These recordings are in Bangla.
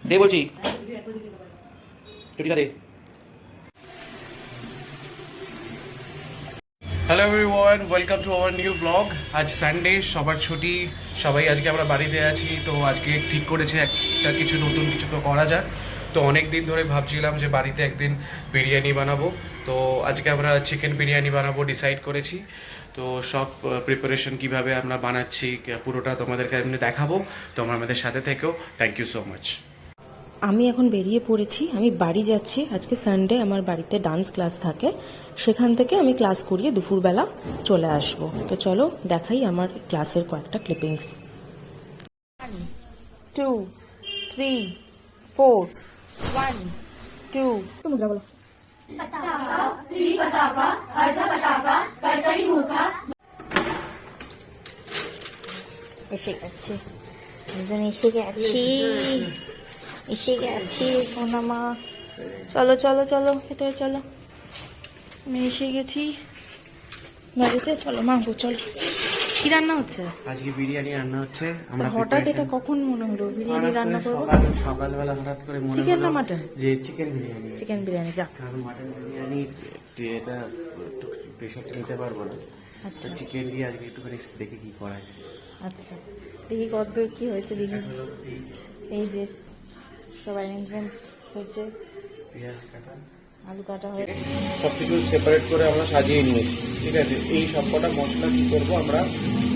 দে বলছি ছুটিটা দে। Hello everyone, welcome to our new blog. আজ সানডে, সবার ছুটি, সবাই আজকে আমরা বাড়িতে আছি। তো আজকে ঠিক করেছে একটা কিছু নতুন কিছু করা যাক। তো অনেক দিন ধরে ভাবছিলাম যে বাড়িতে একদিন বিরিয়ানি বানাবো। তো আজকে আমরা চিকেন বিরিয়ানি বানাবো ডিসাইড করেছি। তো সব প্রিপারেশন কিভাবে আমরা বানাচ্ছি পুরোটা তোমাদেরকে এমনি দেখাবো। তোমরা আমাদের সাথে থেকেও। Thank you so much. আমি এখন বেরিয়ে পড়েছি, আমি বাড়ি যাচ্ছি। আজকে সানডে, আমার বাড়িতে ডান্স ক্লাস থাকে, সেখান থেকে আমি ক্লাস করিয়ে দুপুরবেলা চলে আসব। তো চলো দেখাই আমার ক্লাসের কয়েকটা ক্লিপিংস। 2 3 4 1 2 তুমি বলো। पताका त्रिपताका अर्धपताका कर्तरी मुखा। এসে গেছি, দুজন এসে গেছি সোনামা। চলো চলো চলো, ভেতরে চলো। আমি এসে গেছি বাড়িতে। চলো মা, চলো। কি রান্না হচ্ছে আজকে? বিরিয়ানি রান্না হচ্ছে। আমরা হঠাৎ এটা কখন মনে হলো বিরিয়ানি রান্না করবো? সকালবেলা হঠাৎ করে মনে চিকেন হলো না মাটন? যে চিকেন বিরিয়ানি। চিকেন বিরিয়ানি, যা। কারণ মাটন বিরিয়ানি এটা প্রেশারটা নিতে পারবো না। আচ্ছা চিকেন দিয়ে আজকে একটুখানি দেখে কি করা যায়। আচ্ছা, দেখি কতদূর কি হয়েছে দেখি। এই যে সব অ্যারেঞ্জমেন্টস হয়েছে, পেঁয়াজ কাটা, আলু কাটা হয়েছে, সবকিছু সেপারেট করে আমরা সাজিয়ে নিয়েছি। ঠিক আছে, এই সবকটা মশলা কি করবো, আমরা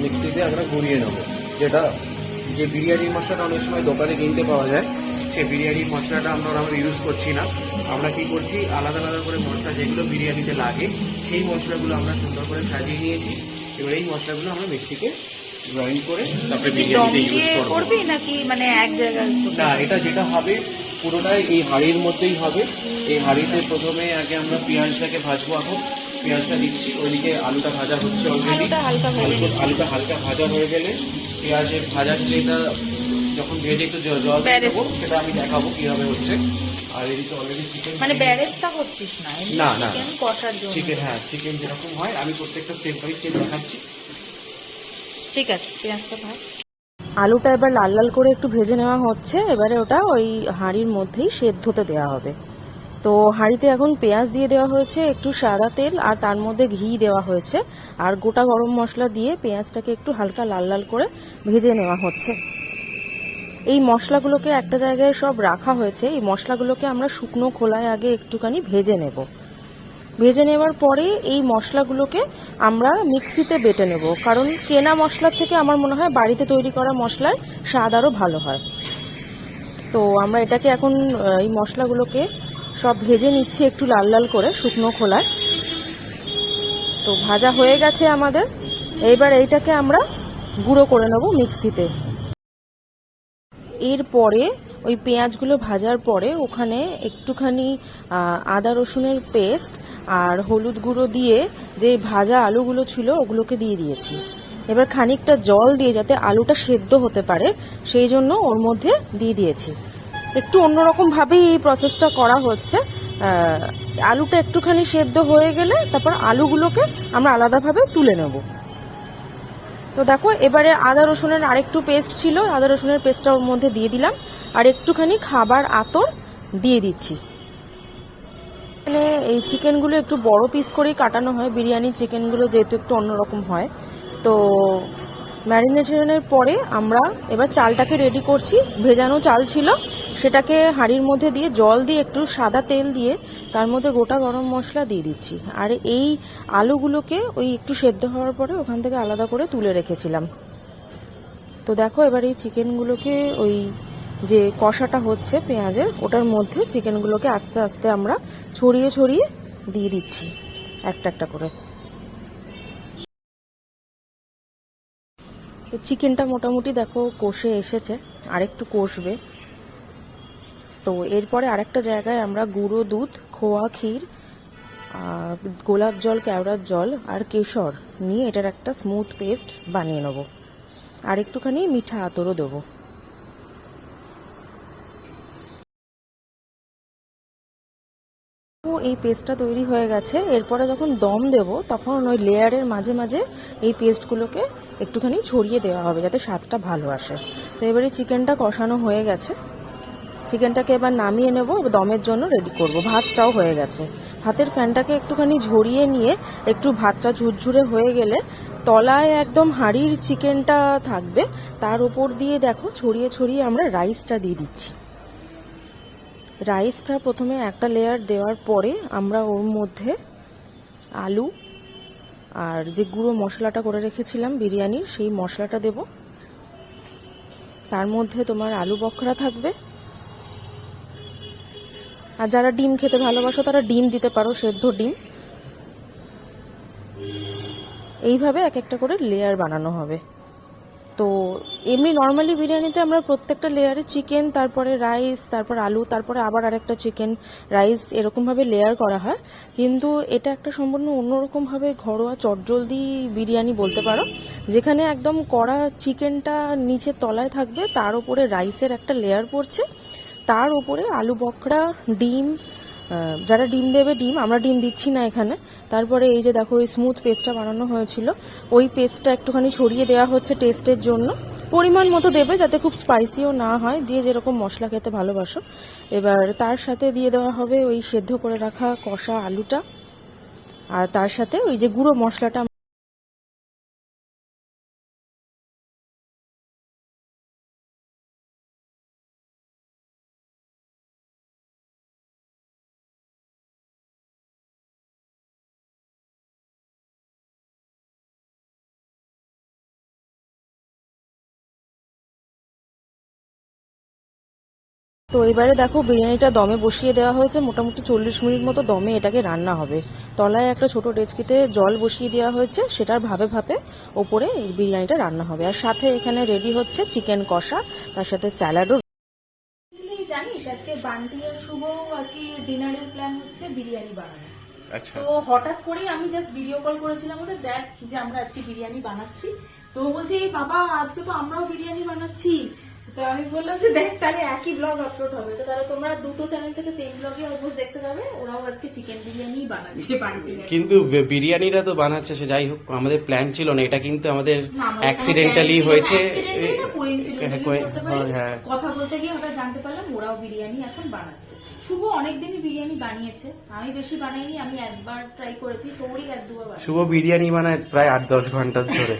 মিক্সিতে আমরা গুঁড়িয়ে নেবো। যে বিরিয়ানির মশলাটা অনেক সময় দোকানে কিনতে পাওয়া যায়, সেই বিরিয়ানির মশলাটা আমরা ইউজ করছি না। আমরা কি করছি, আলাদা আলাদা করে মশলা যেগুলো বিরিয়ানিতে লাগে সেই মশলাগুলো আমরা সুন্দর করে সাজিয়ে নিয়েছি। এবার এই মশলাগুলো আমরা মিক্সিতে গ্রাইন্ড করে তারপরে বিরিয়ানিতে ইউজ করবো। করবি নাকি মানে এক জায়গায়? না, এটা যেটা হবে পুরোটাই এই হাঁড়ির মধ্যেই হবে। এই হাঁড়িতে প্রথমে আগে আমরা পেঁয়াজটাকে ভাজবো। এখন পেঁয়াজটা দিচ্ছি, ওইদিকে আলুটা ভাজা হচ্ছে অলরেডি। আলুটা হালকা ভাজা হয়ে গেলে পেঁয়াজের ভাজার যেটা যখন ভেজে একটু জল দেবো, সেটা আমি দেখাবো কিভাবে হচ্ছে। আর এদিকে অলরেডি চিকেন, মানে ব্যারেজটা করছিস না? না না, চিকেন কষার জন্য। চিকেন, হ্যাঁ চিকেন যেরকম হয় আমি প্রত্যেকটা স্টেপ বাই স্টেপ দেখাচ্ছি। ঠিক আছে, পেঁয়াজটা ভাজ। আলুটা এবার লাল লাল করে একটু ভেজে নেওয়া হচ্ছে। এবারে ওটা ওই হাঁড়ির মধ্যেই সেদ্ধতে দেওয়া হবে। তো হাঁড়িতে এখন পেঁয়াজ দিয়ে দেওয়া হয়েছে, একটু সাদা তেল, আর তার মধ্যে ঘি দেওয়া হয়েছে, আর গোটা গরম মশলা দিয়ে পেঁয়াজটাকে একটু হালকা লাল লাল করে ভেজে নেওয়া হচ্ছে। এই মশলাগুলোকে একটা জায়গায় সব রাখা হয়েছে। এই মশলাগুলোকে আমরা শুকনো খোলায় আগে একটুখানি ভেজে নেব। ভেজে নেওয়ার পরে এই মশলাগুলোকে আমরা মিক্সিতে বেটে নেব, কারণ কেনা মশলার থেকে আমার মনে হয় বাড়িতে তৈরি করা মশলার স্বাদ আরও ভালো হয়। তো আমরা এটাকে এখন এই মশলাগুলোকে সব ভেজে নিচ্ছি একটু লাল লাল করে শুকনো খোলায়। তো ভাজা হয়ে গেছে আমাদের। এইবার এইটাকে আমরা গুঁড়ো করে নেব মিক্সিতে। এরপরে ওই পেঁয়াজগুলো ভাজার পরে ওখানে একটুখানি আদা রসুনের পেস্ট আর হলুদ গুঁড়ো দিয়ে যে ভাজা আলুগুলো ছিল ওগুলোকে দিয়ে দিয়েছি। এবার খানিকটা জল দিয়ে যাতে আলুটা সেদ্ধ হতে পারে সেই জন্য ওর মধ্যে দিয়ে দিয়েছি। একটু অন্যরকম ভাবেই এই প্রসেসটা করা হচ্ছে। আলুটা একটুখানি সেদ্ধ হয়ে গেলে তারপর আলুগুলোকে আমরা আলাদাভাবে তুলে নেব। তো দেখো, এবারে আদা রসুনের আরেকটু পেস্ট ছিল, আদা রসুনের পেস্টটা ওর মধ্যে দিয়ে দিলাম, আর একটুখানি খাবার আতর দিয়ে দিচ্ছি। মানে এই চিকেনগুলো একটু বড় পিস করেই কাটানো হয়, বিরিয়ানির চিকেনগুলো যেহেতু একটু অন্যরকম হয়। তো ম্যারিনেশনের পরে আমরা এবার চালটাকে রেডি করছি। ভেজানো চাল ছিল, সেটাকে হাঁড়ির মধ্যে দিয়ে জল দিয়ে একটু সাদা তেল দিয়ে তার মধ্যে গোটা গরম মশলা দিয়ে দিচ্ছি। আর এই আলুগুলোকে ওই একটু সেদ্ধ হওয়ার পরে ওখান থেকে আলাদা করে তুলে রেখেছিলাম। তো দেখো, এবার এই চিকেনগুলোকে ওই যে কষাটা হচ্ছে পেঁয়াজের, ওটার মধ্যে চিকেনগুলোকে আস্তে আস্তে আমরা ছড়িয়ে ছড়িয়ে দিয়ে দিচ্ছি একটা একটা করে। তো চিকেনটা মোটামুটি দেখো কষে এসেছে, আরেকটু কষবে। তো এরপরে আরেকটা জায়গায় আমরা গুঁড়ো দুধ, খোয়া ক্ষীর, গোলাপ জল, কেওড়ার জল আর কেশর নিয়ে এটার একটা স্মুথ পেস্ট বানিয়ে নেব। আর একটুখানি মিঠা আতরও দেবো। তো এই পেস্টটা তৈরি হয়ে গেছে। এরপরে যখন দম দেব তখন ওই লেয়ারের মাঝে মাঝে এই পেস্টগুলোকে একটুখানি ছড়িয়ে দেওয়া হবে যাতে স্বাদটা ভালো আসে। তো এবারে চিকেনটা কষানো হয়ে গেছে, চিকেনটাকে এবার নামিয়ে নেব, দমের জন্য রেডি করব। ভাতটাও হয়ে গেছে, ভাতের ফ্যানটাকে একটুখানি ঝরিয়ে নিয়ে একটু ভাতটা ঝুরঝুরে হয়ে গেলে তলায় একদম হাঁড়ির চিকেনটা থাকবে, তার উপর দিয়ে দেখো ছড়িয়ে ছড়িয়ে আমরা রাইসটা দিয়ে দিচ্ছি। রাইসটা প্রথমে একটা লেয়ার দেওয়ার পরে আমরা ওর মধ্যে আলু আর যে গুঁড়ো মশলাটা করে রেখেছিলাম বিরিয়ানির সেই মশলাটা দেব। তার মধ্যে তোমার আলু বখরা থাকবে, আর যারা ডিম খেতে ভালোবাসো তারা ডিম দিতে পারো, সেদ্ধ ডিম। এইভাবে এক একটা করে লেয়ার বানানো হবে। তো এমনি নর্মালি বিরিয়ানিতে আমরা প্রত্যেকটা লেয়ারে চিকেন, তারপরে রাইস, তারপর আলু, তারপরে আবার আরেকটা চিকেন রাইস এরকমভাবে লেয়ার করা হয়, কিন্তু এটা একটা সম্পূর্ণ অন্যরকমভাবে ঘরোয়া চটজলদি বিরিয়ানি বলতে পারো, যেখানে একদম কড়া চিকেনটা নিচে তলায় থাকবে, তার উপরে রাইসের একটা লেয়ার পড়ছে, তার উপরে আলু বখরা, ডিম, যারা ডিম দেবে ডিম, আমরা ডিম দিচ্ছি না এখানে। তারপরে এই যে দেখো ওই স্মুথ পেস্টটা বানানো হয়েছিল, ওই পেস্টটা একটুখানি ছড়িয়ে দেওয়া হচ্ছে টেস্টের জন্য। পরিমাণ মতো দেবে যাতে খুব স্পাইসিও না হয়, যে যেরকম মশলা খেতে ভালোবাসো। এবার তার সাথে দিয়ে দেওয়া হবে ওই সেদ্ধ করে রাখা কষা আলুটা, আর তার সাথে ওই যে গুঁড়ো মশলাটা। তো এবারে দেখো বিরিয়ানিটা দমে বসিয়ে দেওয়া হয়েছে, মোটামুটি 40 মিনিট মতো দমে এটাকে রান্না হবে। তলায় একটা ছোট ডেচকিতে জল বসিয়ে দেওয়া হয়েছে, সেটার ভাপে ভাপে ওপরে এই বিরিয়ানিটা রান্না হবে। আর সাথে এখানে রেডি হচ্ছে চিকেন কষা, তার সাথে স্যালাডও। জানিস আজকে বান্টি আর শুভ আজকে ডিনারের প্ল্যান হচ্ছে বিরিয়ানি বানানো। আচ্ছা, তো হঠাৎ করেই আমি জাস্ট ভিডিও কল করেছিলাম ওদের, দেখ যে আমরা আজকে বিরিয়ানি বানাচ্ছি। তো বলছে এই বাবা আজকে তো আমরাও বিরিয়ানি বানাচ্ছি। তো আমি বললাম যে দেখ তাহলে একই ব্লগ আপলোড হবে, তো তাহলে তোমরা দুটো চ্যানেল থেকে সেম ব্লগে অলমোস্ট দেখতে পাবে। ওরাও আজকে চিকেন বিরিয়ানি বানাচ্ছে বান্টি। কিন্তু বিরিয়ানিটা তো বানাচ্ছে সে, যাই হোক আমাদের প্ল্যান ছিল না এটা, কিন্তু আমাদের অ্যাক্সিডেন্টালি হয়েছে। হ্যাঁ, কথা বলতে গিয়ে ওটা জানতে পারলাম ওরাও বিরিয়ানি এখন বানাচ্ছে। শুভ অনেকদিনই বিরিয়ানি বানিয়েছে, আমি বেশি বানাইনি, আমি একবার ট্রাই করেছি, সৌরিক 1-2 বার। শুভ বিরিয়ানি বানায় প্রায় 8-10 ঘন্টা ধরে,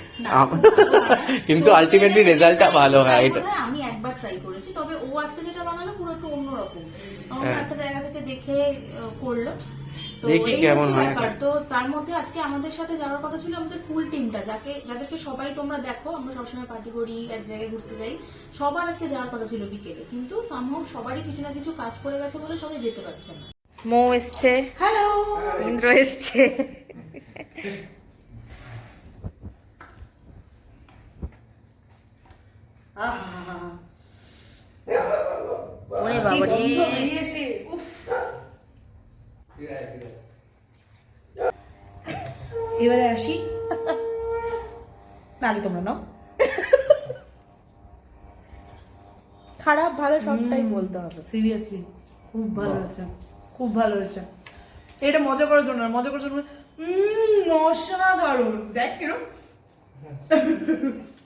কিন্তু আলটিমেটলি রেজাল্টটা ভালো হয়। এটা আমি একবার ট্রাই করেছি, তবে ও আজকে যেটা বানালো পুরো একটু অন্যরকম, একটা জায়গা থেকে দেখে করলো। দেখি কেমন হয়। তো তার মধ্যে আজকে আমাদের সাথে যাওয়ার কথা ছিল আমাদের ফুল টিমটা, যাদেরকে সবাই তোমরা দেখো, আমরা সবসময় পার্টি করি, এক জায়গায় ঘুরতে যাই, সবার আজকে যাওয়ার কথা ছিল বিকেলে, কিন্তু সামহাও সবারই কিছু না কিছু কাজ পড়ে গেছে বলে সবাই যেতে পারছে না। মো এসছে, হ্যালো, ইন্দ্র এসছে। ওরে বাবা রে, এবারে আসি, নাকি তোমরা নাও। খারাপ ভালো সবটাই বলতে হবে। সিরিয়াসলি খুব ভালো হয়েছে, খুব ভালো হয়েছে। এটা মজা করার জন্য, মজা করার জন্য অসাধারণ। দেখ কিরম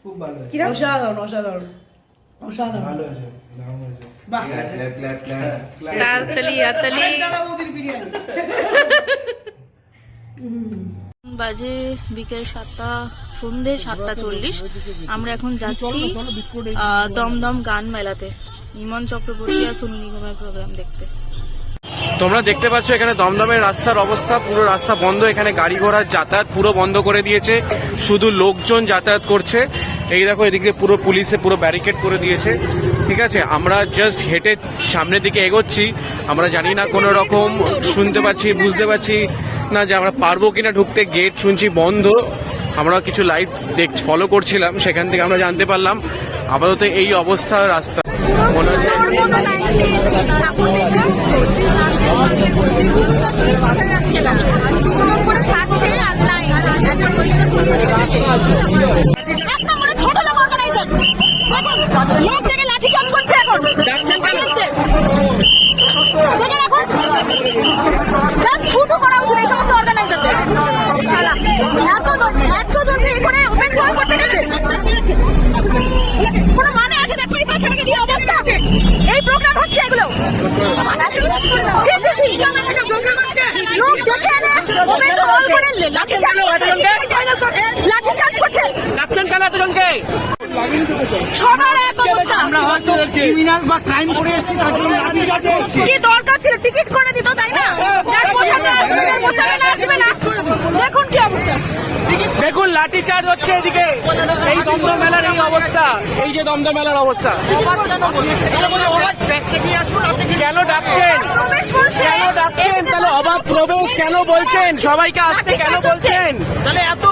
খুব ভালো, অসাধারণ অসাধারণ অসাধারণ ভালো হয়েছে, দারুণ হয়েছে। বাহ, তালি তালি মোদির বিরিয়ানি। বাজে বিকেল 7টা, সন্ধে 7:40। আমরা এখন যাচ্ছি দমদম গান মেলাতে, ইমন চক্রবর্তী আর সোনু নিগমের প্রোগ্রাম দেখতে। তোমরা দেখতে পাচ্ছ এখানে দমদমের রাস্তার অবস্থা, পুরো রাস্তা বন্ধ, এখানে গাড়ি ঘোড়ার যাতায়াত পুরো বন্ধ করে দিয়েছে, শুধু লোকজন যাতায়াত করছে। এই দেখো এদিকে পুরো পুলিশে পুরো ব্যারিকেড করে দিয়েছে। ঠিক আছে, আমরা জাস্ট হেঁটে সামনের দিকে এগোচ্ছি, আমরা জানি না কোনো রকম শুনতে পাচ্ছি, বুঝতে পারছি না যে আমরা পারবো কিনা ঢুকতে। গেট শুনছি বন্ধ, আমরা কিছু লাইভ ফলো করছিলাম, সেখান থেকে আমরা জানতে পারলাম আপাতত এই অবস্থা রাস্তা। মনে হচ্ছে ছোট লোক অর্গানাইজার লোক থেকে লাঠি চার্জ করছে এখন, দেখেন এখন সবার এক অবস্থা। আমরা হয়তো ক্রিমিনাল বা ক্রাইম করে এসেছি, তার জন্য লাঠিচার্জ করছি। কি দরকার ছিল? টিকিট করে দিত, তাই না? যার পোশাকে আসবে, যার পোশাকে না আসবে না। দেখুন কি অবস্থা। দেখুন লাঠিচার্জ হচ্ছে এদিকে, এই দমদম মেলার এই অবস্থা, এই যে দমদম মেলার অবস্থা। কেন ডাকছেন? প্রবেশ বলছে। কেন ডাকছেন? তাহলে অবাধ প্রবেশ কেন বলছেন? সবাইকে আসতে কেন বলছেন? তাহলে এত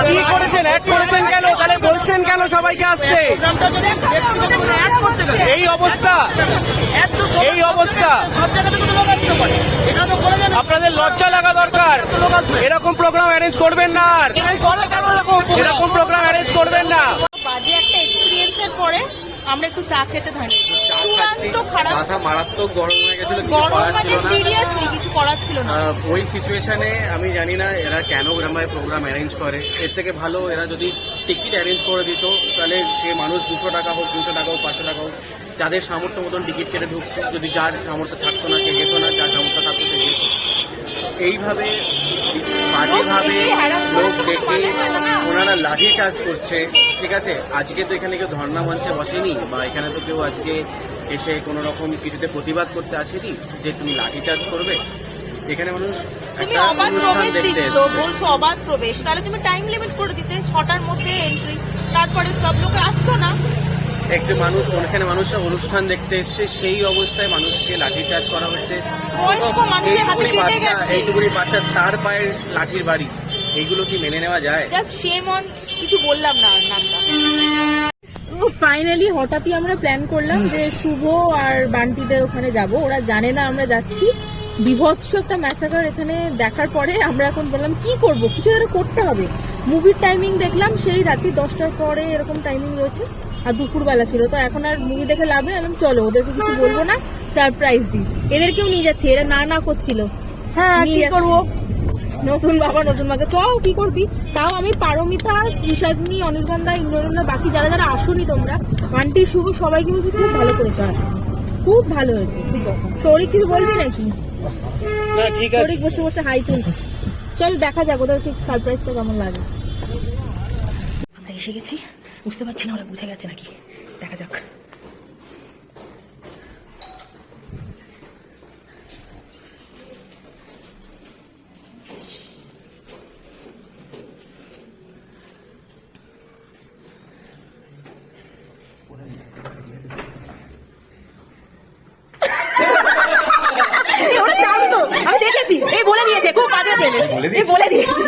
কি করেছেন? অ্যাড করেছেন কেন? তাহলে বলছেন কেন সবাইকে আসতে? এই অবস্থা, এই অবস্থা, আপনাদের লজ্জা লাগা দরকার। এরকম প্রোগ্রাম অ্যারেঞ্জ করবেন না, আর এরকম প্রোগ্রাম অ্যারেঞ্জ করবেন না। বাজে একটা এক্সপিরিয়েন্সের পরে আমরা একটু চা খেতে দাঁড়িয়েছি। চূড়ান্ত খারাপ, মাথা মারাত্মক গরম হয়ে গেছিল, কিছু গরম করার মানে ছিল না। সিরিয়াসলি কিছু করার ছিল না। ওই সিচুয়েশনে আমি জানি না এরা কেন গ্রামায় প্রোগ্রাম অ্যারেঞ্জ করে। এর থেকে ভালো এরা যদি টিকিট অ্যারেঞ্জ করে দিত, তাহলে সে মানুষ 200 টাকা হোক, 200 টাকা হোক, 500 টাকা হোক, যাদের সামর্থ্য মতন টিকিট কেটে ঢুকতো। যদি যার সামর্থ্য থাকতো না সে যেত না, যার সামর্থ্য থাকতো সে যেত। এইভাবে বাজেভাবে লোক ডেকে ওনারা লাঠি চার্জ করছে। ঠিক আছে, আজকে তো এখানে কেউ ধর্ণা মঞ্চে বসেনি, বা এখানে তো কেউ আজকে এসে কোনো রকম কিছুতে প্রতিবাদ করতে আসেনি যে তুমি লাঠি চার্জ করবে। এখানে মানুষ তুমি একটা অবাধ অনুষ্ঠান প্রবেশ দেখতে দিচ্ছ, এসেছে। বলছো অবাধ প্রবেশ, তাহলে তুমি টাইম লিমিট করে দিতে 6টার মধ্যে এন্ট্রি, তারপরে সব লোকে আসতো না। একটু মানুষ ওখানে মানুষরা অনুষ্ঠান দেখতে এসছে, সেই অবস্থায় মানুষকে লাঠি চার্জ করা হচ্ছে। বয়স্ক মানুষের হাতে কেটে গেছে। এইটুকুনি বাচ্চা, তার পায়ের লাঠির বাড়ি, এইগুলো কি মেনে নেওয়া যায়? জাস্ট শেম অন, কিছু বললাম না আর নামটা। ফাইনালি হঠাৎই আমরা প্ল্যান করলাম যে শুভ আর বান্টিদের ওখানে যাব। ওরা জানে না আমরা যাচ্ছি। বিভৎস একটা ম্যাসাকার এখানে দেখার পরে আমরা এখন বললাম কি করব, কিছু একটা করতে হবে। মুভির টাইমিং দেখলাম সেই রাত্রি 10টার পরে এরকম টাইমিং রয়েছে, আর দুপুরবেলা ছিল। তো এখন আর মুভি দেখে লাভ নেই, বললাম চলো ওদেরকে কিছু বলবো না, সারপ্রাইজ দিই। এদেরকেও নিয়ে যাচ্ছি, এরা না করছিল। হ্যাঁ, নিয়ে কি যাচ্ছি। করবো? নতুন বাবা নতুন মাকে, চ কি করবি। তাও আমি পারমিতা, ঋষাগ্নি, অনির্বাণদা, ইন্দ্রনন্দা, বাকি যারা যারা আসনি তোমরা, আন্টি, শুভ, সবাইকে বলছি খুব ভালো করেছো, আসো খুব ভালো হয়েছে। শরিক কিছু বলবি নাকি? না ঠিক আছে, শরিক বসে বসে হাই তুলছে। চল দেখা যাক ওদেরকে সারপ্রাইজটা কেমন লাগে। আমরা এসে গেছি, বুঝতে পারছি না ওরা বুঝে গেছে নাকি, দেখা যাক। ওরা জানতো, আমি দেখেছি। এই বলে দিয়েছে খুব বাজে ছেলে, এই বলে দিয়েছে।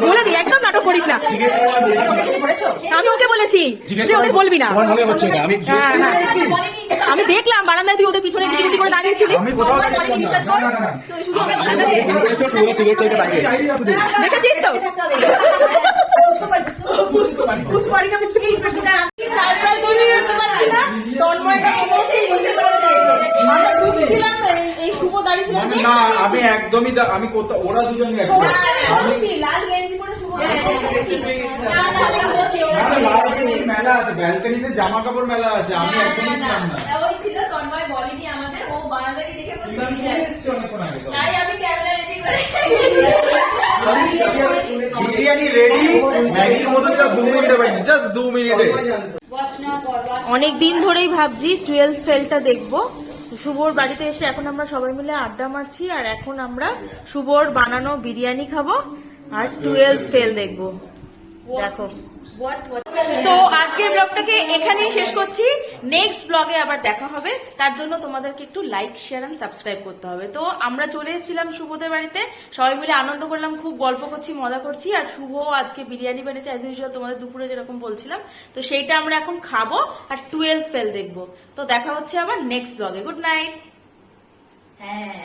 বলে দি, একদম নাটক করিস না। আমি ওকে বলেছি যে ওদের বলবি না। হ্যাঁ, হ্যাঁ। আমি দেখলাম বারান্দায় তুই ওদের পিছনে গুটি গুটি করে দাঁড়িয়েছিলি। শুধু আমরা বারান্দায় দেখেছিস তো? সারপ্রাইজ বলে বুঝতে পারছি না। তন্ময়টা অবশ্যই বুঝতে করে দিয়েছে। আমরা ঢুকছিলাম, এই শুভ দাঁড়িয়েছিলাম। না আমি একদমই আমি কোথাও, ওরা দুজন গেছে। লাল গেঞ্জি পরে শুভ মেলা আছে, ব্যালকনিতে জামা কাপড় মেলা আছে, আমি একদমই ছিলাম না। ওই ছিল, তন্ময় বলেনি আমাদের, ও বারান্দায় দেখে বলছে আমি চলে এসেছি অনেকক্ষণ আগে। তাই আমি ক্যামেরা রেডি করে বিরিয়ানি রেডি, ম্যাগির মতো জাস্ট 2 মিনিটে পাইনি, জাস্ট 2 মিনিটে। অনেক দিন ধরেই ভাবছি 12 ফেলটা দেখবো। শুভর বাড়িতে এসে এখন আমরা সবাই মিলে আড্ডা মারছি, আর এখন আমরা শুভর বানানো বিরিয়ানি খাবো আর 12 ফেল দেখবো। দেখো, তো আজকের ব্লগটাকে এখানেই শেষ করছি। নেক্সট ব্লগে আবার দেখা হবে, তার জন্য তোমাদেরকে একটু লাইক, শেয়ার এন্ড সাবস্ক্রাইব করতে হবে। তো আমরা চলে এসেছিলাম শুভদের বাড়িতে, সবাই মিলে আনন্দ করলাম, খুব গল্প করছি, মজা করছি। আর শুভ আজকে বিরিয়ানি বানিয়েছে অ্যাজ ইউজুয়াল, তোমাদের দুপুরে যেরকম বলছিলাম। তো সেইটা আমরা এখন খাবো আর 12 ফেল দেখবো। তো দেখা হচ্ছে আবার নেক্সট ব্লগে। Good night. হ্যাঁ।